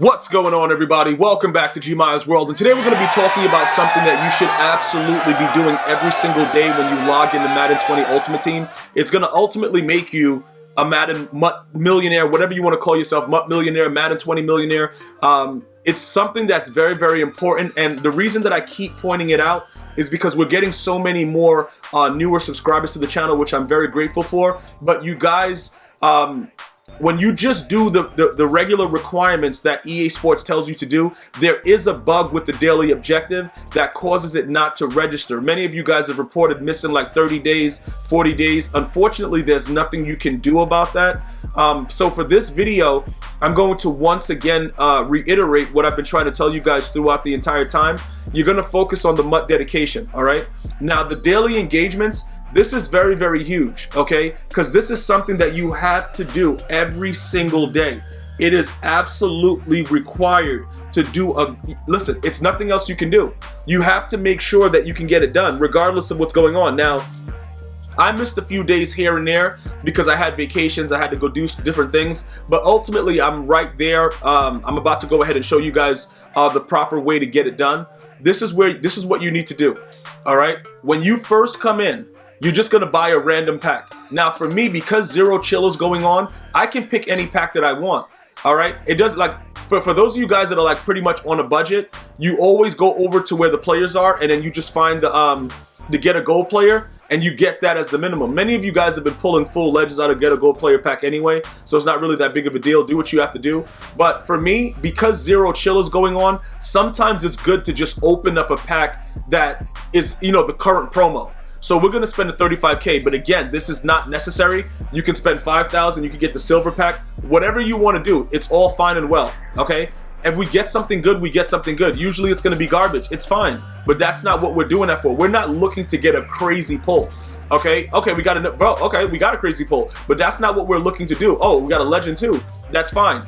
What's going on, everybody? Welcome back to GmiasWorld, and today we're going to be talking about something that you should absolutely be doing every single day when you log into Madden 20 Ultimate Team. It's going to ultimately make you a Madden MUT millionaire, whatever you want to call yourself, MUT millionaire, Madden 20 millionaire. It's something that's very, very important, and the reason that I keep pointing it out is because we're getting so many more newer subscribers to the channel, which I'm very grateful for. But you guys, when you just do the regular requirements that EA Sports tells you to do, there is a bug with the daily objective that causes it not to register. Many of you guys have reported missing like 30 days, 40 days. Unfortunately, there's nothing you can do about that. So for this video, I'm going to once again reiterate what I've been trying to tell you guys throughout the entire time. You're going to focus on the MUT dedication, all right? Now, the daily engagements, this is very, very huge, okay? Because this is something that you have to do every single day. It is absolutely required to do listen, it's nothing else you can do. You have to make sure that you can get it done regardless of what's going on. Now, I missed a few days here and there because I had vacations, I had to go do different things, but ultimately I'm right there. I'm about to go ahead and show you guys the proper way to get it done. This is what you need to do, all right? When you first come in, you're just gonna buy a random pack. Now for me, because Zero Chill is going on, I can pick any pack that I want, all right? It does, like, for those of you guys that are like pretty much on a budget, you always go over to where the players are and then you just find the get a gold player and you get that as the minimum. Many of you guys have been pulling full legends out of get a gold player pack anyway, so it's not really that big of a deal. Do what you have to do. But for me, because Zero Chill is going on, sometimes it's good to just open up a pack that is, you know, the current promo. So we're gonna spend the 35K, but again, this is not necessary. You can spend 5,000, you can get the silver pack, whatever you wanna do, it's all fine and well, okay? If we get something good, we get something good. Usually it's gonna be garbage, it's fine, but that's not what we're doing that for. We're not looking to get a crazy pull, okay? Okay, we got a crazy pull, but that's not what we're looking to do. Oh, we got a legend too, that's fine.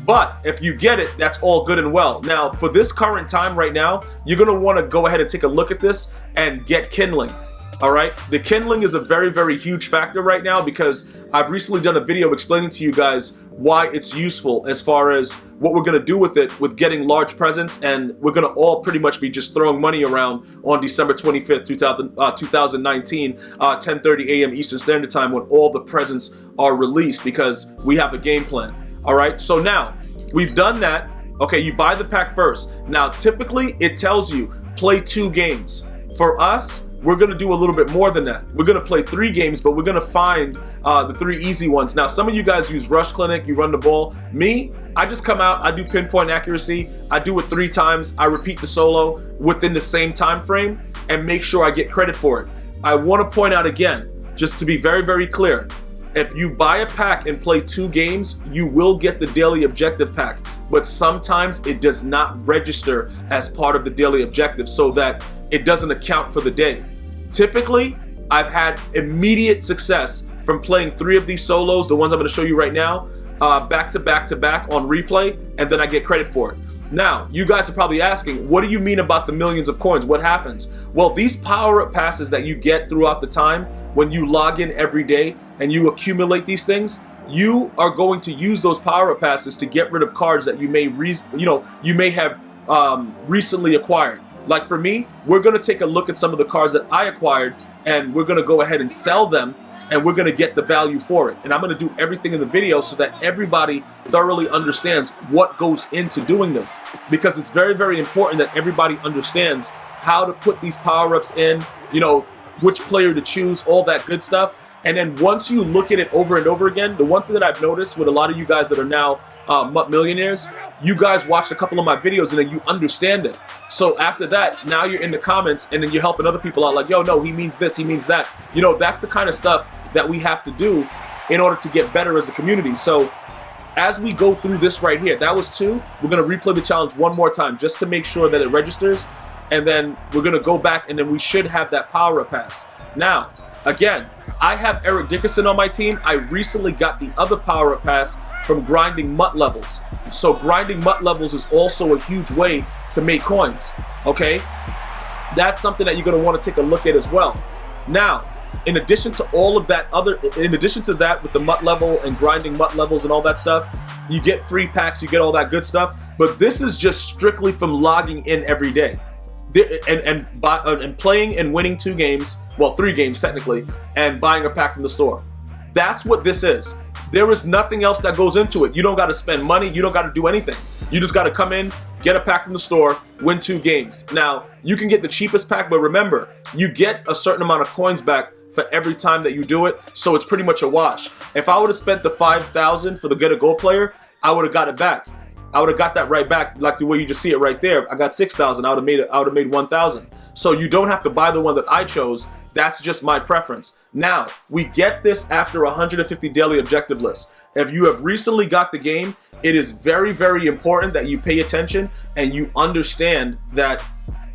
But if you get it, that's all good and well. Now, for this current time right now, you're gonna wanna go ahead and take a look at this and get kindling. All right, the kindling is a very, very huge factor right now because I've recently done a video explaining to you guys why it's useful as far as what we're gonna do with it, with getting large presents, and we're gonna all pretty much be just throwing money around on December 25th, 2019, 10:30 a.m. Eastern Standard Time when all the presents are released because we have a game plan. All right, so now we've done that. Okay, you buy the pack first. Now, typically it tells you play 2 games. For us, we're gonna do a little bit more than that. We're gonna play 3 games, but we're gonna find the 3 easy ones. Now, some of you guys use Rush Clinic, you run the ball. Me, I just come out, I do pinpoint accuracy, I do it 3 times, I repeat the solo within the same time frame and make sure I get credit for it. I wanna point out again, just to be very, very clear, if you buy a pack and play 2 games, you will get the daily objective pack, but sometimes it does not register as part of the daily objective so that it doesn't account for the day. Typically, I've had immediate success from playing 3 of these solos, the ones I'm going to show you right now, back to back to back on replay, and then I get credit for it. Now, you guys are probably asking, what do you mean about the millions of coins? What happens? Well, these power-up passes that you get throughout the time, when you log in every day and you accumulate these things, you are going to use those power-up passes to get rid of cards that you may have recently acquired. Like for me, we're gonna take a look at some of the cards that I acquired and we're gonna go ahead and sell them and we're gonna get the value for it. And I'm gonna do everything in the video so that everybody thoroughly understands what goes into doing this. Because it's very, very important that everybody understands how to put these power-ups in, you know, which player to choose, all that good stuff. And then once you look at it over and over again, the one thing that I've noticed with a lot of you guys that are now MUT millionaires, you guys watched a couple of my videos and then you understand it. So after that, now you're in the comments and then you're helping other people out like, yo, no, he means this, he means that. You know, that's the kind of stuff that we have to do in order to get better as a community. So as we go through this right here, that was 2. We're gonna replay the challenge one more time just to make sure that it registers. And then we're gonna go back and then we should have that power-up pass. Now, again, I have Eric Dickerson on my team. I recently got the other power-up pass from grinding MUT levels. So grinding MUT levels is also a huge way to make coins, okay? That's something that you're gonna wanna take a look at as well. Now, in addition to all of that in addition to that with the MUT level and grinding MUT levels and all that stuff, you get free packs, you get all that good stuff. but this is just strictly from logging in every day. And playing and winning 2 games, well 3 games technically, and buying a pack from the store. That's what this is. There is nothing else that goes into it. You don't got to spend money. You don't got to do anything. You just got to come in, get a pack from the store, win 2 games. Now, you can get the cheapest pack, but remember, you get a certain amount of coins back for every time that you do it, so it's pretty much a wash. If I would have spent the 5,000 for the Get a Gold player, I would have got it back. I would have got that right back, like the way you just see it right there. I got 6,000. I would have made 1,000. So you don't have to buy the one that I chose. That's just my preference. Now, we get this after 150 daily objective lists. If you have recently got the game, it is very, very important that you pay attention and you understand that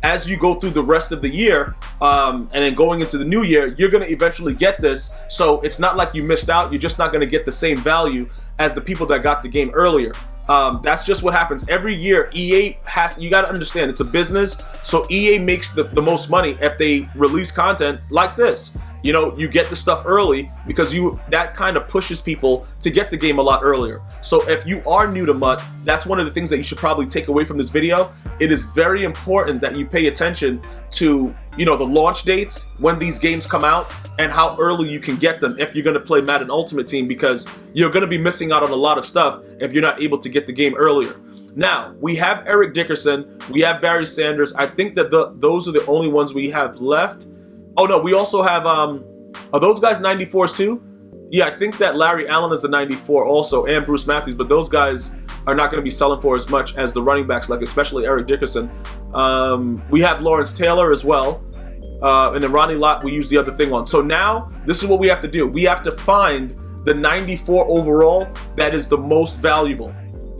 as you go through the rest of the year, and then going into the new year, you're going to eventually get this. So it's not like you missed out. You're just not going to get the same value as the people that got the game earlier. That's just what happens every year. EA you got to understand, it's a business, so EA makes the most money if they release content like this. You know, you get the stuff early because that kind of pushes people to get the game a lot earlier. So if you are new to MUT, that's one of the things that you should probably take away from this video. It is very important that you pay attention to, you know, the launch dates, when these games come out, and how early you can get them if you're going to play Madden Ultimate Team, because you're going to be missing out on a lot of stuff if you're not able to get the game earlier. Now, we have Eric Dickerson, we have Barry Sanders. I think that those are the only ones we have left. Oh no, we also have, are those guys 94s too? Yeah, I think that Larry Allen is a 94 also, and Bruce Matthews, but those guys are not going to be selling for as much as the running backs, like especially Eric Dickerson. We have Lawrence Taylor as well, and then Ronnie Lott we use the other thing on. So now, this is what we have to do. We have to find the 94 overall that is the most valuable.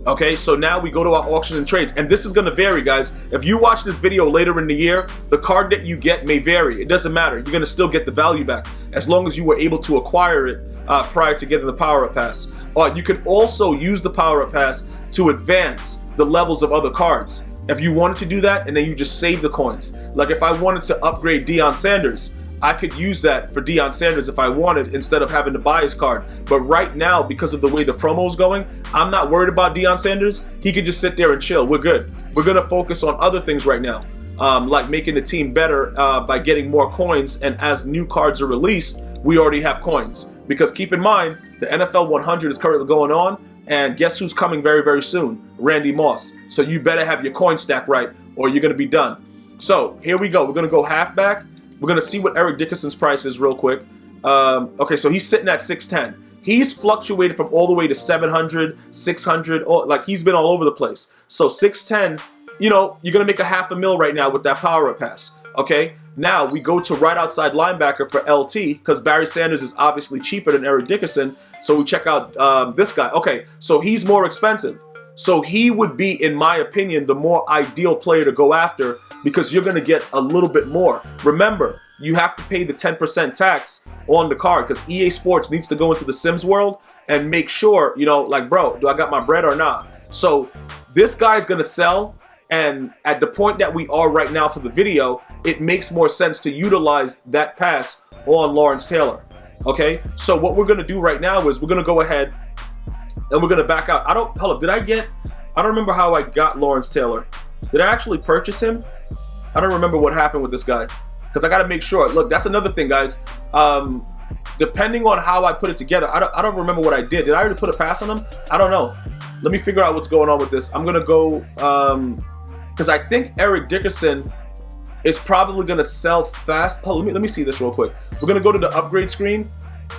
Okay, so now we go to our auction and trades, and this is going to vary, guys. If you watch this video later in the year, the card that you get may vary. It doesn't matter. You're going to still get the value back as long as you were able to acquire it prior to getting the power-up pass. You could also use the power-up pass to advance the levels of other cards. If you wanted to do that, and then you just save the coins. Like if I wanted to upgrade Deion Sanders, I could use that for Deion Sanders if I wanted, instead of having to buy his card. But right now, because of the way the promo is going, I'm not worried about Deion Sanders. He could just sit there and chill. We're good. We're going to focus on other things right now, like making the team better by getting more coins. And as new cards are released, we already have coins. Because keep in mind, the NFL 100 is currently going on, and guess who's coming very, very soon? Randy Moss. So you better have your coin stack right, or you're going to be done. So here we go. We're going to go halfback. We're going to see what Eric Dickerson's price is real quick. Okay, so he's sitting at 610. He's fluctuated from all the way to 700, 600, like he's been all over the place. So 610, you know, you're going to make a $500,000 right now with that power-up pass. Okay, now we go to right outside linebacker for LT, because Barry Sanders is obviously cheaper than Eric Dickerson. So we check out this guy. Okay, so he's more expensive. So he would be, in my opinion, the more ideal player to go after, because you're going to get a little bit more. Remember, you have to pay the 10% tax on the card, because EA Sports needs to go into the Sims world and make sure, you know, like, bro, do I got my bread or not? So this guy's going to sell, and at the point that we are right now for the video, it makes more sense to utilize that pass on Lawrence Taylor. Okay, so what we're going to do right now is we're going to go ahead and we're going to back out. Hold up, I don't remember how I got Lawrence Taylor. Did I actually purchase him? I don't remember what happened with this guy, because I got to make sure. Look, that's another thing, guys. Depending on how I put it together, I don't remember what I did. Did I already put a pass on him? I don't know. Let me figure out what's going on with this. I'm going to go, because I think Eric Dickerson is probably going to sell fast. Oh, let me see this real quick. We're going to go to the upgrade screen,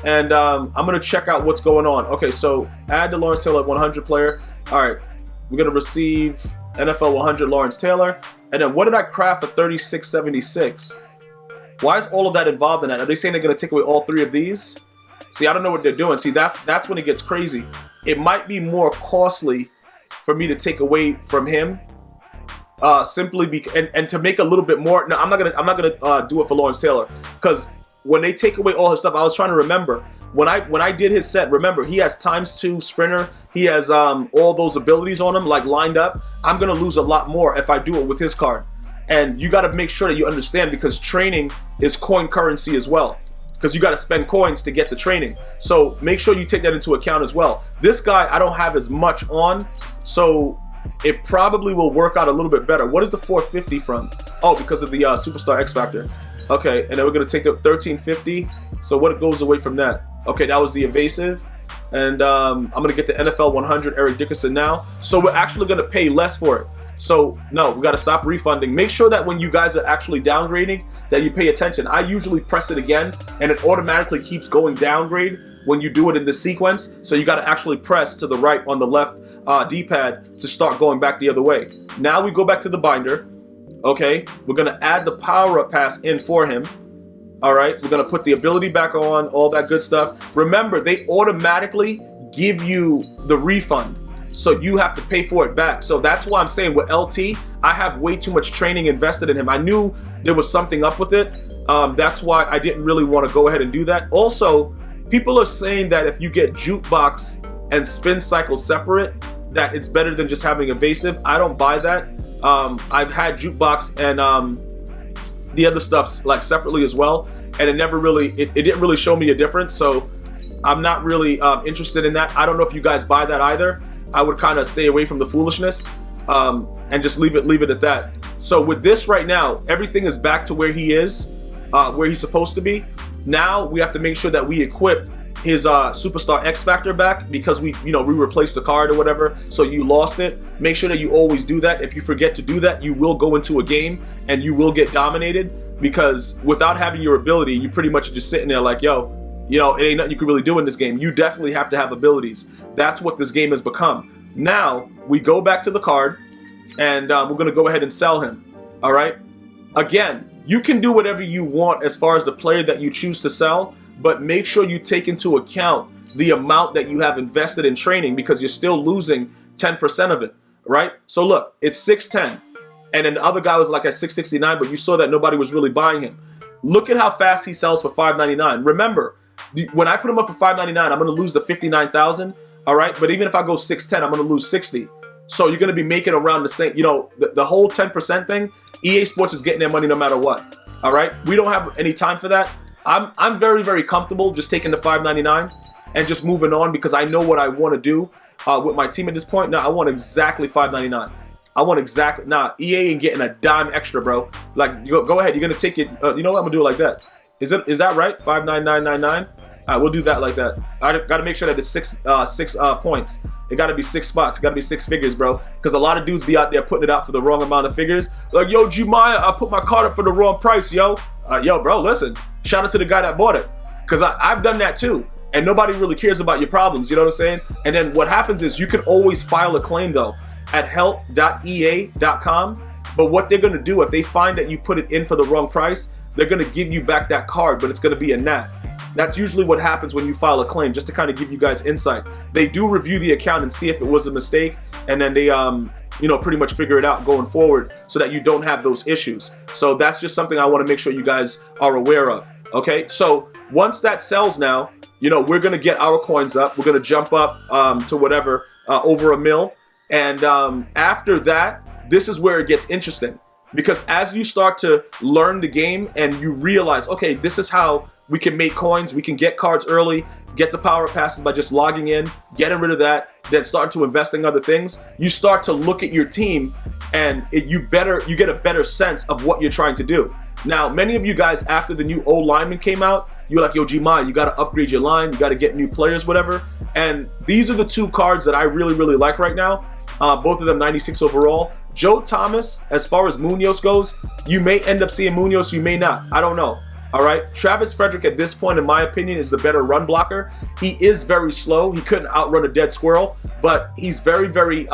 and I'm going to check out what's going on. Okay, so add the Lawrence Taylor 100 player. All right, we're going to receive NFL 100 Lawrence Taylor. And then what did I craft for 36.76? Why is all of that involved in that? Are they saying they're going to take away all 3 of these? See, I don't know what they're doing. See, that's when it gets crazy. It might be more costly for me to take away from him, simply and to make a little bit more. No, I'm not gonna do it for Lawrence Taylor, because when they take away all his stuff, I was trying to remember when I did his set. Remember, he has ×2 sprinter. He has all those abilities on him, like lined up. I'm gonna lose a lot more if I do it with his card. And you got to make sure that you understand, because training is coin currency as well, because you got to spend coins to get the training. So make sure you take that into account as well. This guy, I don't have as much on, so it probably will work out a little bit better. What is the 450 from? Oh, because of the Superstar X Factor. Okay, and then we're gonna take the 1350. So what goes away from that? Okay, that was the evasive. And I'm gonna get the NFL 100 Eric Dickerson now. So we're actually gonna pay less for it. So no, we gotta stop refunding. Make sure that when you guys are actually downgrading, that you pay attention. I usually press it again and it automatically keeps going downgrade when you do it in the sequence. So you gotta actually press to the right on the left D-pad to start going back the other way. Now we go back to the binder. Okay, we're gonna add the power-up pass in for him. All right, we're gonna put the ability back on, all that good stuff. Remember, they automatically give you the refund, so you have to pay for it back. So that's why I'm saying with LT, I have way too much training invested in him. I knew there was something up with it. That's why I didn't really want to go ahead and do that. Also, people are saying that if you get jukebox and spin cycle separate, that it's better than just having evasive. I don't buy that. I've had jukebox and the other stuff's like separately as well, and it never really, it didn't really show me a difference. So I'm not really interested in that. I don't know if you guys buy that either. I would kind of stay away from the foolishness and just leave it at that. So with this right now, everything is back to where he is, where he's supposed to be. Now we have to make sure that we equipped his Superstar X Factor back, because we replaced the card or whatever, so you lost it. Make sure that you always do that. If you forget to do that, you will go into a game and you will get dominated, because without having your ability, you pretty much just sitting there like, yo, it ain't nothing you can really do in this game. You definitely have to have abilities. That's what this game has become. Now we go back to the card and we're gonna go ahead and sell him. All right, again, you can do whatever you want as far as the player that you choose to sell, but make sure you take into account the amount that you have invested in training, because you're still losing 10% of it, right? So look, it's 610, and then the other guy was like at 669, but you saw that nobody was really buying him. Look at how fast he sells for 599. Remember, when I put him up for 599, I'm going to lose the 59,000, all right? But even if I go 610, I'm going to lose 60. So you're going to be making around the same, the whole 10% thing. EA Sports is getting their money no matter what, all right? We don't have any time for that. I'm very, very comfortable just taking the 599 and just moving on, because I know what I want to do with my team at this point. Now, I want exactly 599. I want exactly, EA ain't getting a dime extra, bro. Like, go ahead, you're going to take it, you know what, I'm going to do it like that. Is that right? 59999? All right, we'll do that like that. I got to make sure that it's six points. It got to be 6 spots. It got to be 6 figures, bro. Because a lot of dudes be out there putting it out for the wrong amount of figures. Like, yo, Gmia, I put my card up for the wrong price, yo. Yo, bro, listen. Shout out to the guy that bought it. Because I've done that too. And nobody really cares about your problems, you know what I'm saying? And then what happens is you can always file a claim, though, at help.ea.com. But what they're going to do, if they find that you put it in for the wrong price, they're going to give you back that card, but it's going to be a nat. That's usually what happens when you file a claim, just to kind of give you guys insight. They do review the account and see if it was a mistake, and then they pretty much figure it out going forward so that you don't have those issues. So that's just something I want to make sure you guys are aware of. Okay, so once that sells now, we're going to get our coins up. We're going to jump up to whatever, over 1 mil. And after that, this is where it gets interesting. Because as you start to learn the game and you realize, okay, this is how we can make coins, we can get cards early, get the power passes by just logging in, getting rid of that, then start to invest in other things, you start to look at your team and you get a better sense of what you're trying to do. Now, many of you guys, after the new O lineman came out, you're like, yo, Gmia, you got to upgrade your line, you got to get new players, whatever. And these are the 2 cards that I really, really like right now. Both of them 96 overall. Joe Thomas, as far as Munoz goes, you may end up seeing Munoz, you may not. I don't know. All right. Travis Frederick, at this point, in my opinion, is the better run blocker. He is very slow. He couldn't outrun a dead squirrel, but he's very, very,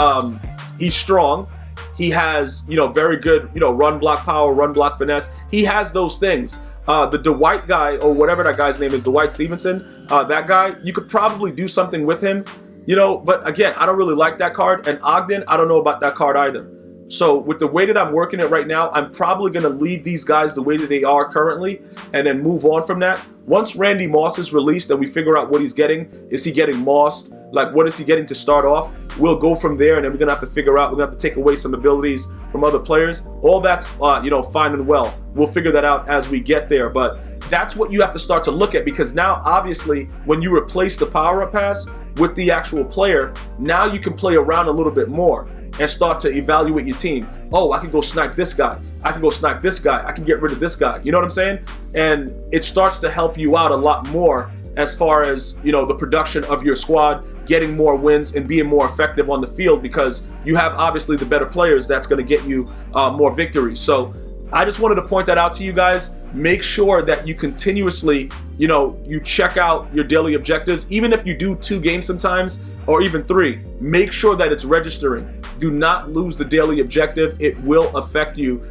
he's strong. He has, very good, run block power, run block finesse. He has those things. The Dwight guy, or whatever that guy's name is, Dwight Stevenson, that guy, you could probably do something with him. But again, I don't really like that card. And Ogden, I don't know about that card either. So with the way that I'm working it right now, I'm probably going to leave these guys the way that they are currently and then move on from that. Once Randy Moss is released and we figure out what he's getting, is he getting mossed? Like, what is he getting to start off? We'll go from there, and then we're going to have to figure out, we're going to have to take away some abilities from other players. All that's, fine and well. We'll figure that out as we get there. But that's what you have to start to look at, because now, obviously, when you replace the power-up pass with the actual player, now you can play around a little bit more. and start to evaluate your team. Oh, I can go snipe this guy. I can go snipe this guy. I can get rid of this guy. You know what I'm saying? And it starts to help you out a lot more as far as, you know, the production of your squad, getting more wins and being more effective on the field, because you have obviously the better players that's going to get you more victories. So I just wanted to point that out to you guys. Make sure that you continuously, you know, you check out your daily objectives. Even if you do 2 games sometimes, or even 3, make sure that it's registering. Do not lose the daily objective. It will affect you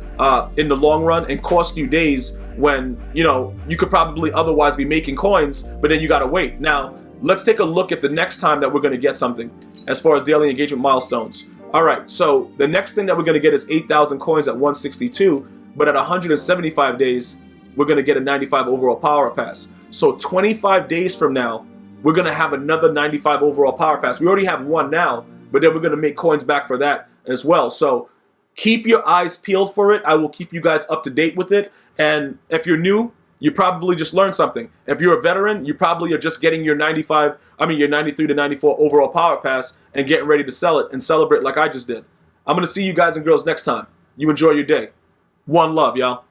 in the long run and cost you days when, you know, you could probably otherwise be making coins, but then you gotta wait. Now, let's take a look at the next time that we're gonna get something as far as daily engagement milestones. All right, so the next thing that we're gonna get is 8,000 coins at 162, but at 175 days, we're gonna get a 95 overall power pass. So 25 days from now, we're gonna have another 95 overall power pass. We already have 1 now, but then we're gonna make coins back for that as well. So keep your eyes peeled for it. I will keep you guys up to date with it. And if you're new, you probably just learned something. If you're a veteran, you probably are just getting your your 93 to 94 overall power pass and getting ready to sell it and celebrate like I just did. I'm gonna see you guys and girls next time. You enjoy your day. One love, y'all.